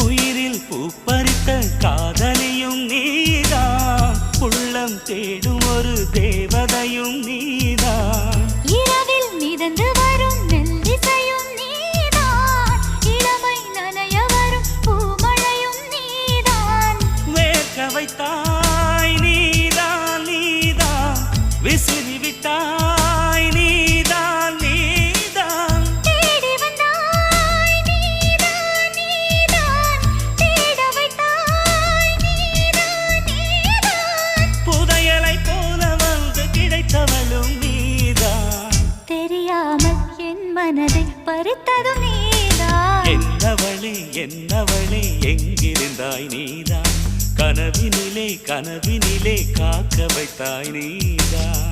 உயிரில் பூப்பறித்த காதலியும் நீதான், உள்ளம் தேடும் ஒரு தேவதையும் நீதான். இரவில் மிதந்து வரும் மெல்லிசையும் நீதான், இளமை நனைய வரும் பூமழையும் நீதான். வேர்க்க வைத்தாய் நீதான் நீதான், விசிறி விட்டாய் நீதான் நீதான். தேடி வந்தாய் நீதான் நீதான், தேட வைத்தாய் நீதான் நீதான். புதையலை போல வந்து கிடைத்தவளும் நீதான். தெரியாமல் என் மனதை பறித்ததும் நீதான். என்னவளே என்னவளே எங்கிருந்தாய் நீதான், கனவினிலே கனவினிலே காக்க வைத்தாய் நீதான்.